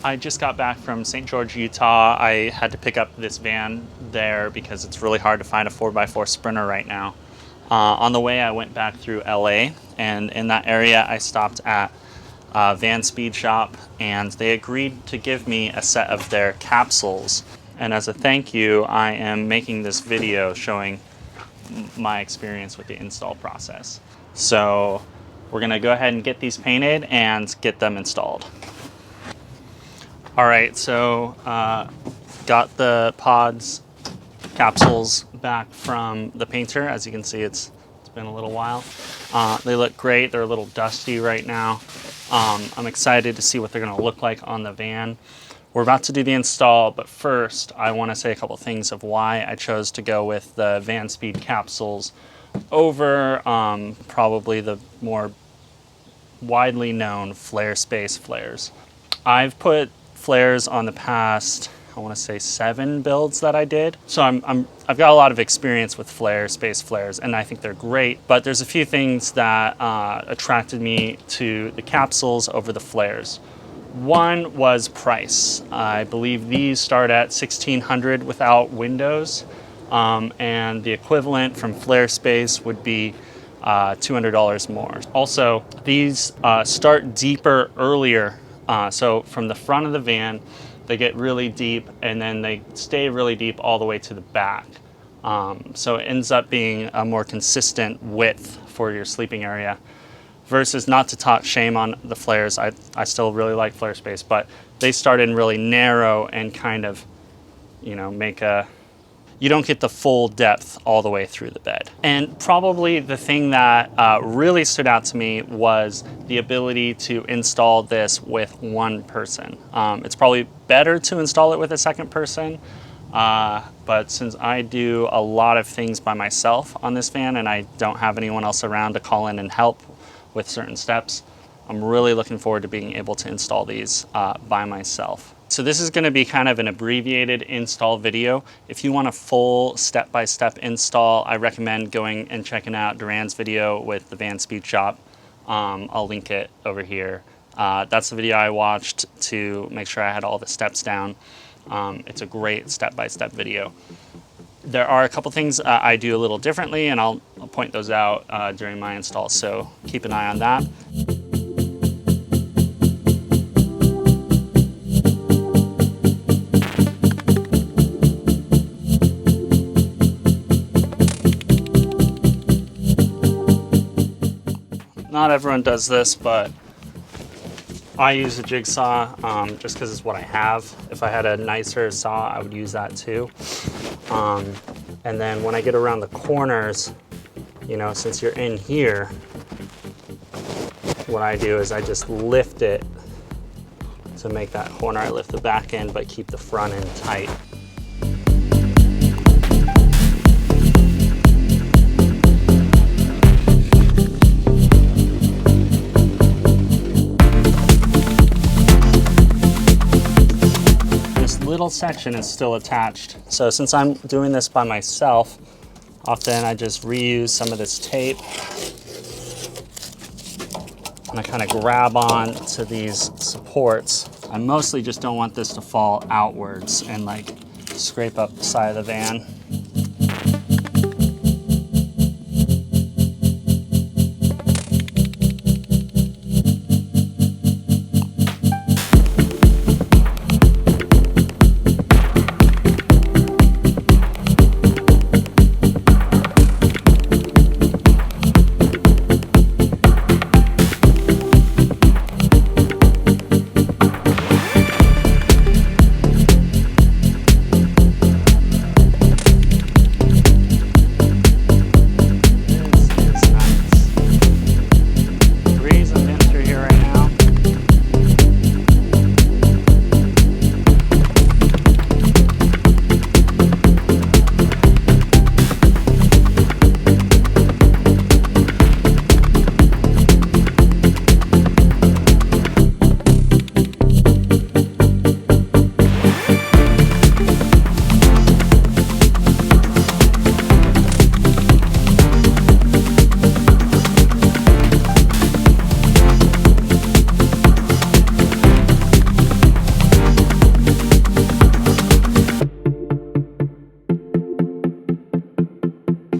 I just got back from St. George, Utah. I had to pick up this van there because it's really hard to find a 4x4 Sprinter right now. On the way, I went back through LA, and in that area, I stopped at Vanspeed Shop, and they agreed to give me a set of their capsules. And as a thank you, I am making this video showing my experience with the install process. So we're gonna go ahead and get these painted and get them installed. All right, so got the pods, capsules back from the painter. As you can see, it's been a little while. They look great. They're a little dusty right now. I'm excited to see what they're gonna look like on the van. We're about to do the install, but first I wanna say a couple things of why I chose to go with the Vanspeed capsules over probably the more widely known Flarespace flares. I've put flares on the past, I want to say 7 builds that I did. So I've got a lot of experience with Flarespace flares, and I think they're great, but there's a few things that attracted me to the capsules over the flares. One was price. I believe these start at $1,600 without windows, and the equivalent from Flarespace would be $200 more. Also, these start deeper earlier. So from the front of the van, they get really deep, and then they stay really deep all the way to the back. So it ends up being a more consistent width for your sleeping area. Versus, not to talk shame on the flares, I still really like Flarespace, but they start in really narrow and kind of, you know, you don't get the full depth all the way through the bed. And probably the thing that really stood out to me was the ability to install this with one person. It's probably better to install it with a second person, but since I do a lot of things by myself on this van and I don't have anyone else around to call in and help with certain steps, I'm really looking forward to being able to install these by myself. So this is going to be kind of an abbreviated install video. If you want a full step-by-step install, I recommend going and checking out Duran's video with the Vanspeed Shop. I'll link it over here. That's the video I watched to make sure I had all the steps down. It's a great step-by-step video. There are a couple things I do a little differently, and I'll point those out during my install, so keep an eye on that. Not everyone does this, but I use a jigsaw just because it's what I have. If I had a nicer saw, I would use that too. And then when I get around the corners, you know, since you're in here, what I do is I just lift it to make that corner. I lift the back end, but keep the front end tight. Little section is still attached. So since I'm doing this by myself, often I just reuse some of this tape and I kind of grab on to these supports. I mostly just don't want this to fall outwards and like scrape up the side of the van.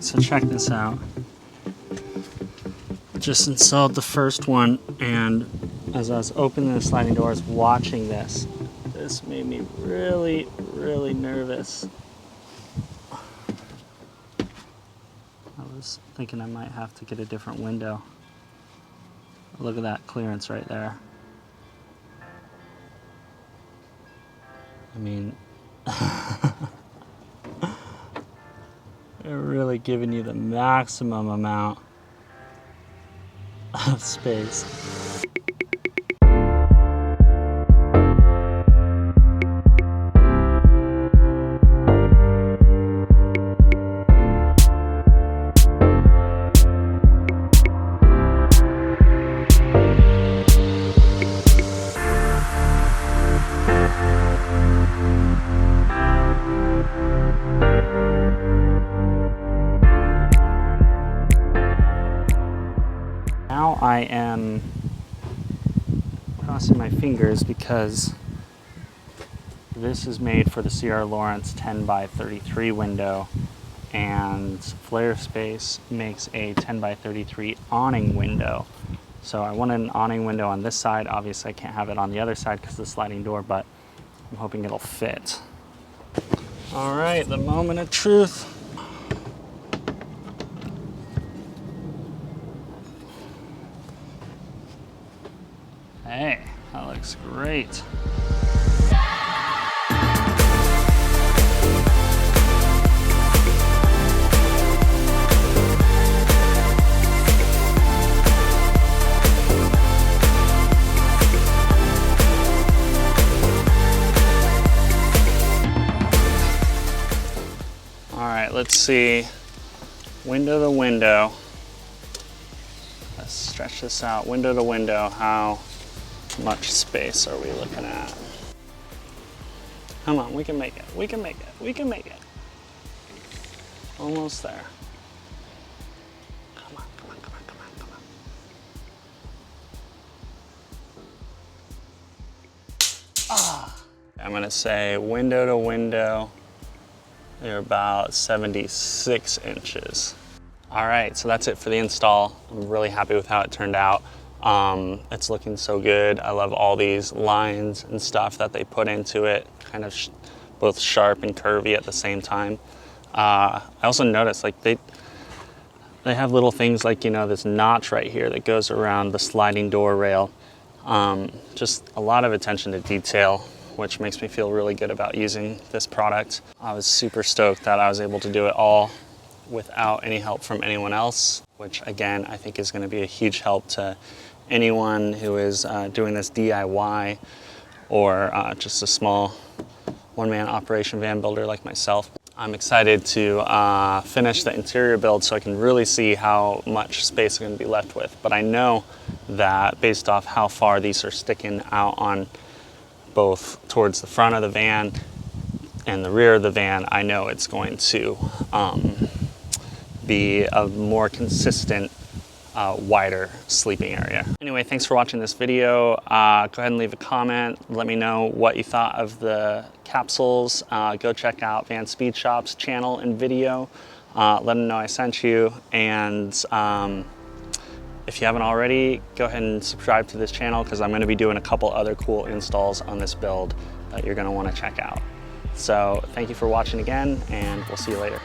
So check this out. Just installed the first one, and as I was opening the sliding doors, watching this made me really, really nervous. I was thinking I might have to get a different window. Look at that clearance right there. I mean, they're really giving you the maximum amount of space. Now I am crossing my fingers because this is made for the C.R. Lawrence 10 by 33 window, and Flarespace makes a 10 by 33 awning window. So I wanted an awning window on this side. Obviously I can't have it on the other side because of the sliding door, but I'm hoping it'll fit. All right, the moment of truth. Hey, that looks great. All right, let's see. Window to window. Let's stretch this out. Window to window, how much space are we looking at? Come on, we can make it. We can make it. We can make it. Almost there. Come on, come on, come on, come on, come on. Ah. I'm gonna say window to window, they're about 76 inches. All right, so that's it for the install. I'm really happy with how it turned out. It's looking so good. I love all these lines and stuff that they put into it, kind of both sharp and curvy at the same time. I also noticed like they have little things like, you know, this notch right here that goes around the sliding door rail. Just a lot of attention to detail, which makes me feel really good about using this product. I was super stoked that I was able to do it all without any help from anyone else, which again, I think is going to be a huge help to anyone who is doing this DIY or just a small one-man operation van builder like myself. I'm excited to finish the interior build so I can really see how much space I'm going to be left with. But I know that based off how far these are sticking out on both towards the front of the van and the rear of the van, I know it's going to be a more consistent, wider sleeping area. Anyway, thanks for watching this video. Go ahead and leave a comment. Let me know what you thought of the capsules. Go check out Vanspeed Shop's channel and video. Let them know I sent you. And if you haven't already, go ahead and subscribe to this channel because I'm going to be doing a couple other cool installs on this build that you're going to want to check out. So thank you for watching again, and we'll see you later.